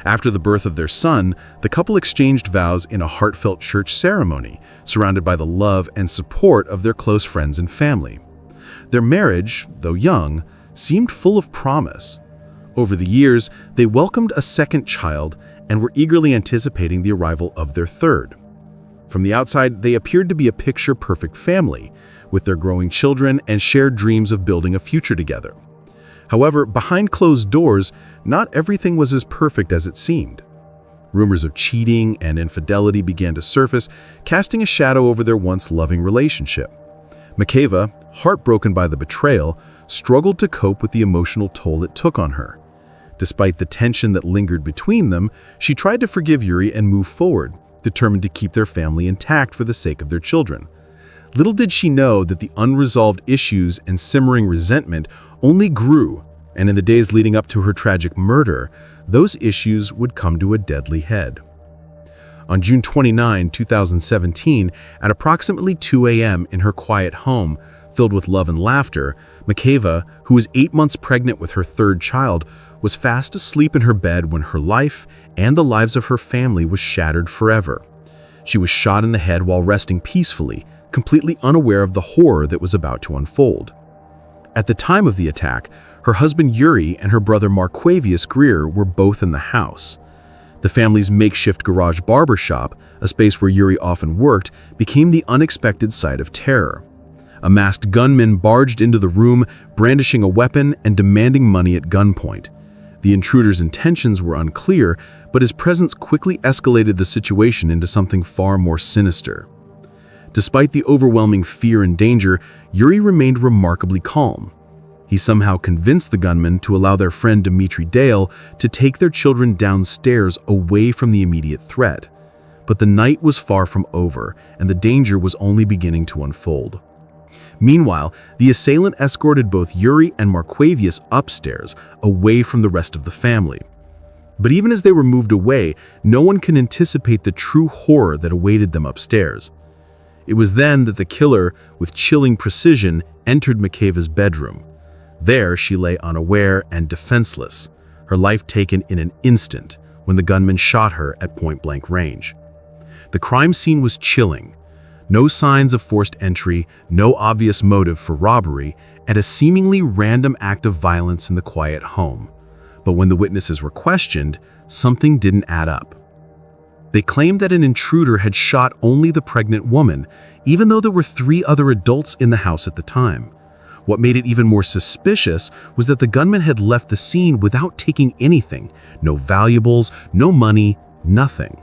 After the birth of their son, the couple exchanged vows in a heartfelt church ceremony, surrounded by the love and support of their close friends and family. Their marriage, though young, seemed full of promise. Over the years, they welcomed a second child and were eagerly anticipating the arrival of their third. From the outside, they appeared to be a picture-perfect family, with their growing children and shared dreams of building a future together. However, behind closed doors, not everything was as perfect as it seemed. Rumors of cheating and infidelity began to surface, casting a shadow over their once loving relationship. Makeva, heartbroken by the betrayal, struggled to cope with the emotional toll it took on her. Despite the tension that lingered between them, she tried to forgive Yuri and move forward, determined to keep their family intact for the sake of their children. Little did she know that the unresolved issues and simmering resentment only grew, and in the days leading up to her tragic murder, those issues would come to a deadly head. On June 29, 2017, at approximately 2 a.m. in her quiet home, filled with love and laughter, Makeva, who was 8 months pregnant with her third child, was fast asleep in her bed when her life and the lives of her family was shattered forever. She was shot in the head while resting peacefully, completely unaware of the horror that was about to unfold. At the time of the attack, her husband Yuri and her brother Marquavius Greer were both in the house. The family's makeshift garage barber shop, a space where Yuri often worked, became the unexpected sight of terror. A masked gunman barged into the room, brandishing a weapon and demanding money at gunpoint. The intruder's intentions were unclear, but his presence quickly escalated the situation into something far more sinister. Despite the overwhelming fear and danger, Yuri remained remarkably calm. He somehow convinced the gunman to allow their friend Dimitri Dale to take their children downstairs away from the immediate threat. But the night was far from over, and the danger was only beginning to unfold. Meanwhile, the assailant escorted both Yuri and Marquavius upstairs, away from the rest of the family. But even as they were moved away, no one can anticipate the true horror that awaited them upstairs. It was then that the killer, with chilling precision, entered Makeva's bedroom. There she lay unaware and defenseless, her life taken in an instant when the gunman shot her at point-blank range. The crime scene was chilling. No signs of forced entry, no obvious motive for robbery, and a seemingly random act of violence in the quiet home. But when the witnesses were questioned, something didn't add up. They claimed that an intruder had shot only the pregnant woman, even though there were 3 other adults in the house at the time. What made it even more suspicious was that the gunman had left the scene without taking anything, no valuables, no money, nothing.